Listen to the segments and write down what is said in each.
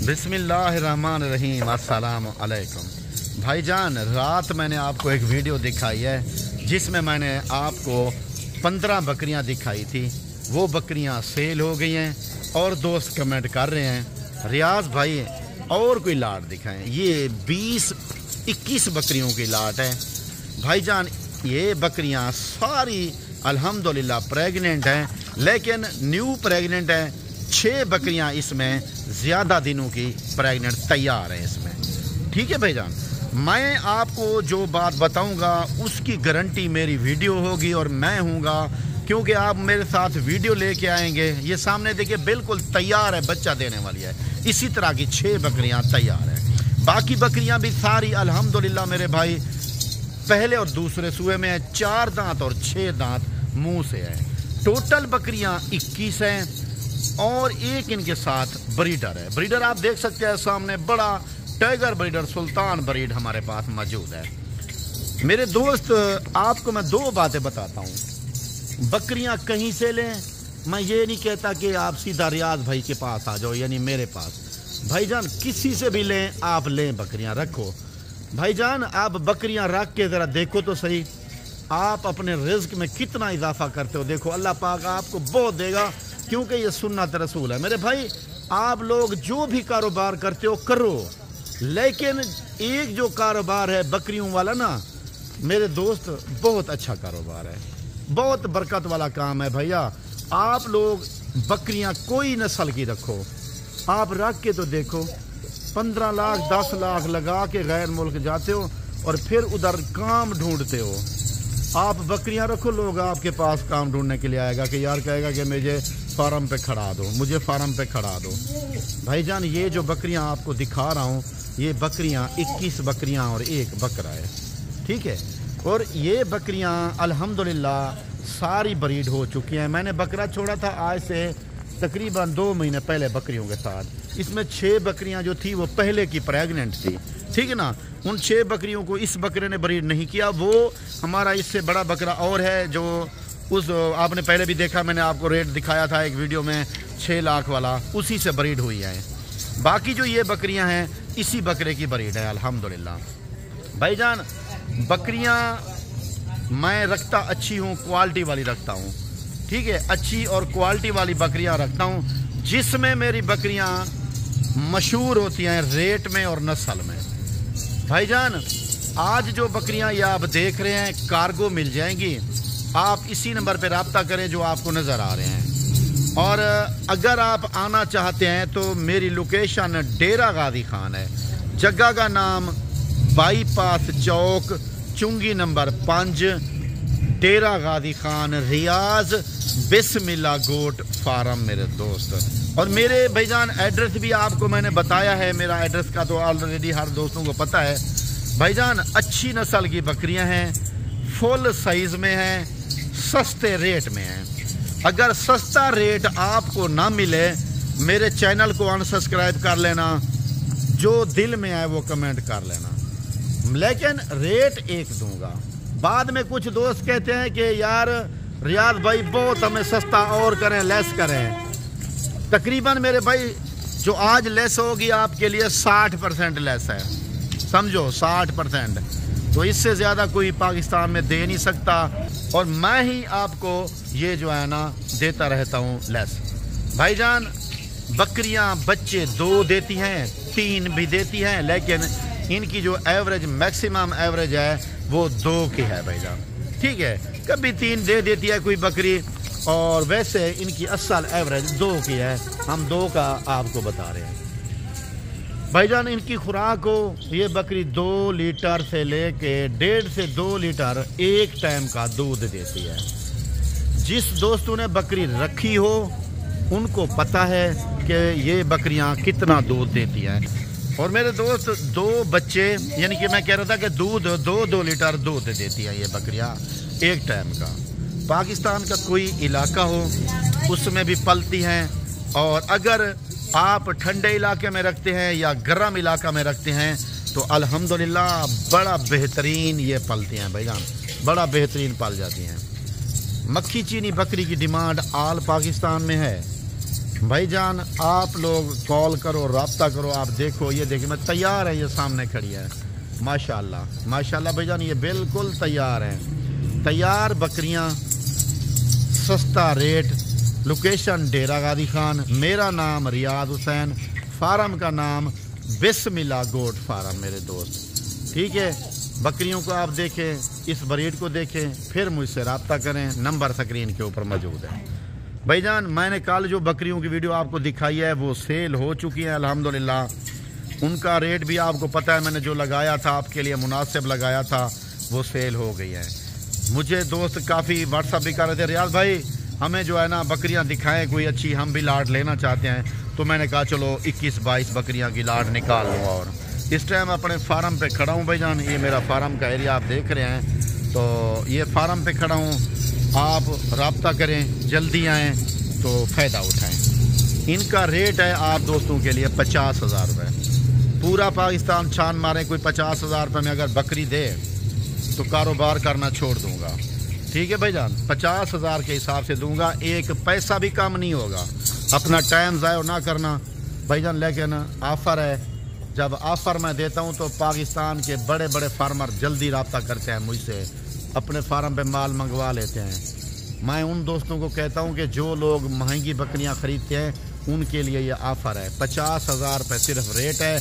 बिस्मिल्लाहिर्रहमानिर्रहीम, अस्सलाम अलैकुम। भाईजान, रात मैंने आपको एक वीडियो दिखाई है जिसमें मैंने आपको 15 बकरियां दिखाई थी। वो बकरियां सेल हो गई हैं और दोस्त कमेंट कर रहे हैं रियाज भाई और कोई लाट दिखाएं। ये 20-21 बकरियों की लाट है भाईजान। ये बकरियां सारी अल्हम्दुलिल्लाह प्रेग्नेंट हैं, लेकिन न्यू प्रेग्नेंट हैं। 6 बकरियां इसमें ज़्यादा दिनों की प्रेग्नेंट तैयार है इसमें। ठीक है भाईजान, मैं आपको जो बात बताऊंगा उसकी गारंटी मेरी वीडियो होगी और मैं हूँगा, क्योंकि आप मेरे साथ वीडियो लेके आएंगे। ये सामने देखिए बिल्कुल तैयार है, बच्चा देने वाली है। इसी तरह की 6 बकरियां तैयार हैं। बाकी बकरियां भी सारी अल्हम्दुलिल्लाह मेरे भाई पहले और दूसरे सूए में है। 4 दांत और 6 दांत मुंह से है। टोटल बकरियां 21 हैं और एक इनके साथ ब्रीडर है। ब्रीडर आप देख सकते हैं सामने, बड़ा टाइगर ब्रीडर सुल्तान ब्रीड हमारे पास मौजूद है। मेरे दोस्त, आपको मैं 2 बातें बताता हूँ। बकरियां कहीं से लें, मैं ये नहीं कहता कि आप सीधा रियाज भाई के पास आ जाओ, यानी मेरे पास। भाईजान किसी से भी लें, आप लें बकरियां रखो। भाईजान आप बकरियां रख के ज़रा देखो तो सही, आप अपने रिज्क में कितना इजाफा करते हो। देखो अल्लाह पाक आपको बहुत देगा, क्योंकि ये सुन्नत रसूल है। मेरे भाई, आप लोग जो भी कारोबार करते हो करो, लेकिन एक जो कारोबार है बकरियों वाला ना मेरे दोस्त, बहुत अच्छा कारोबार है, बहुत बरकत वाला काम है भैया। आप लोग बकरियां कोई नस्ल की रखो, आप रख के तो देखो। 15 लाख 10 लाख लगा के गैर मुल्क जाते हो और फिर उधर काम ढूंढते हो। आप बकरियां रखो, लोग आपके पास काम ढूंढने के लिए आएगा कि यार कहेगा कि मुझे फार्म पे खड़ा दो, मुझे फार्म पे खड़ा दो। भाईजान ये जो बकरियां आपको दिखा रहा हूँ, ये बकरियां 21 बकरियां और 1 बकरा है। ठीक है, और ये बकरियां अल्हम्दुलिल्लाह सारी ब्रीड हो चुकी हैं। मैंने बकरा छोड़ा था आज से तकरीबन 2 महीने पहले बकरियों के साथ। इसमें 6 बकरियां जो थी वो पहले की प्रेग्नेंट थी। ठीक है ना, उन 6 बकरियों को इस बकरे ने ब्रीड नहीं किया। वो हमारा इससे बड़ा बकरा और है जो उस आपने पहले भी देखा, मैंने आपको रेट दिखाया था एक वीडियो में 6 लाख वाला, उसी से ब्रीड हुई है। बाकी जो ये बकरियां हैं इसी बकरे की ब्रीड है अल्हम्दुलिल्लाह। भाईजान बकरियां मैं रखता अच्छी हूँ, क्वालिटी वाली रखता हूँ। ठीक है, अच्छी और क्वालिटी वाली बकरियां रखता हूँ, जिसमें मेरी बकरियां मशहूर होती हैं रेट में और नस्ल में। भाईजान आज जो बकरियां ये आप देख रहे हैं कार्गो मिल जाएंगी, आप इसी नंबर पर रब्ता करें जो आपको नज़र आ रहे हैं। और अगर आप आना चाहते हैं तो मेरी लोकेशन डेरा गाजी खान है। जगह का नाम बाईपास चौक, चुंगी नंबर 5, डेरा गाजी खान, रियाज बिस्मिल्लाह गोट फार्म मेरे दोस्त। और मेरे भाईजान एड्रेस भी आपको मैंने बताया है, मेरा एड्रेस का तो ऑलरेडी हर दोस्तों को पता है। भाईजान अच्छी नस्ल की बकरियां हैं, फुल साइज़ में हैं, सस्ते रेट में हैं। अगर सस्ता रेट आपको ना मिले, मेरे चैनल को अनसब्सक्राइब कर लेना, जो दिल में आए वो कमेंट कर लेना, लेकिन रेट एक दूंगा। बाद में कुछ दोस्त कहते हैं कि यार रियाज भाई बहुत हमें सस्ता और करें, लेस करें। तकरीबन मेरे भाई जो आज लेस होगी आपके लिए 60% लेस है, समझो 60%। तो इससे ज़्यादा कोई पाकिस्तान में दे नहीं सकता, और मैं ही आपको ये जो है ना देता रहता हूँ लेस। भाईजान बकरियां बच्चे 2 देती हैं, 3 भी देती हैं, लेकिन इनकी जो एवरेज मैक्सिमम एवरेज है वो 2 की है भाईजान। ठीक है, कभी 3 दे देती है कोई बकरी, और वैसे इनकी असल एवरेज 2 की है। हम 2 का आपको बता रहे हैं। भाईजान इनकी खुराक हो, ये बकरी 2 लीटर से लेके 1.5 से 2 लीटर एक टाइम का दूध देती है। जिस दोस्तों ने बकरी रखी हो उनको पता है कि ये बकरियां कितना दूध देती हैं। और मेरे दोस्त 2 बच्चे, यानी कि मैं कह रहा था कि दूध 2 लीटर दूध देती हैं ये बकरियां एक टाइम का। पाकिस्तान का कोई इलाका हो उसमें भी पलती हैं, और अगर आप ठंडे इलाके में रखते हैं या गर्म इलाका में रखते हैं तो अल्हम्दुलिल्लाह बड़ा बेहतरीन ये पलती हैं भाईजान, बड़ा बेहतरीन पल जाती हैं। मक्खी चीनी बकरी की डिमांड आल पाकिस्तान में है। भाईजान आप लोग कॉल करो, रब्ता करो। आप देखो, ये देखिए मैं तैयार है, ये सामने खड़ी है। माशाल्लाह माशाल्लाह भाईजान, ये बिल्कुल तैयार हैं। तैयार बकरियां, सस्ता रेट, लोकेशन डेरा गादी खान। मेरा नाम रियाद हुसैन, फार्म का नाम बिस्मिल्लाह गोट फार्म मेरे दोस्त। ठीक है, बकरियों को आप देखें, इस ब्रीड को देखें, फिर मुझसे रब्ता करें। नंबर स्क्रीन के ऊपर मौजूद है। भाईजान मैंने कल जो बकरियों की वीडियो आपको दिखाई है वो सेल हो चुकी है अल्हम्दुलिल्लाह। उनका रेट भी आपको पता है, मैंने जो लगाया था आपके लिए मुनासिब लगाया था, वो सेल हो गई है। मुझे दोस्त काफ़ी व्हाट्सअप भी कर रहे थे, रियाज भाई हमें जो है ना बकरियां दिखाएं कोई अच्छी, हम भी लाट लेना चाहते हैं। तो मैंने कहा चलो 21-22 बकरियां की लाट निकाल लूँ। और इस टाइम अपने फार्म पे खड़ा हूँ भाईजान। ये मेरा फार्म का एरिया आप देख रहे हैं। तो ये फार्म पे खड़ा हूँ, आप रब्ता करें, जल्दी आएँ तो फ़ायदा उठाएँ। इनका रेट है आप दोस्तों के लिए 50,000 रुपये। पूरा पाकिस्तान छान मारें, कोई 50,000 रुपये में अगर बकरी दे तो कारोबार करना छोड़ दूँगा। ठीक है भाईजान, 50,000 के हिसाब से दूंगा, एक पैसा भी कम नहीं होगा। अपना टाइम ज़ाया ना करना भाईजान। लेकिन ऑफ़र है, जब ऑफ़र मैं देता हूं तो पाकिस्तान के बड़े बड़े फार्मर जल्दी रब्ता करते हैं मुझसे, अपने फार्म पे माल मंगवा लेते हैं। मैं उन दोस्तों को कहता हूं कि जो लोग महंगी बकरियां ख़रीदते हैं उनके लिए ये ऑफ़र है। 50,000 रुपये सिर्फ रेट है।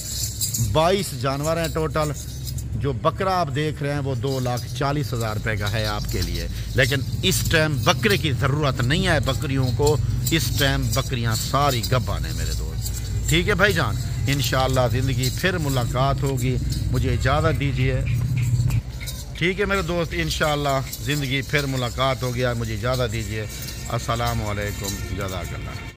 22 जानवर हैं टोटल। जो बकरा आप देख रहे हैं वो 2,40,000 रुपये का है आपके लिए। लेकिन इस टाइम बकरे की ज़रूरत नहीं है बकरियों को। इस टाइम बकरियां सारी गब्बान है मेरे दोस्त। ठीक है भाईजान, इंशाअल्लाह ज़िंदगी फिर मुलाकात होगी। मुझे इजाज़त दीजिए। ठीक है मेरे दोस्त, इंशाअल्लाह ज़िंदगी फिर मुलाकात होगी। मुझे इजाज़त दीजिए। अस्सलामु अलैकुम, जज़ाकल्लाह।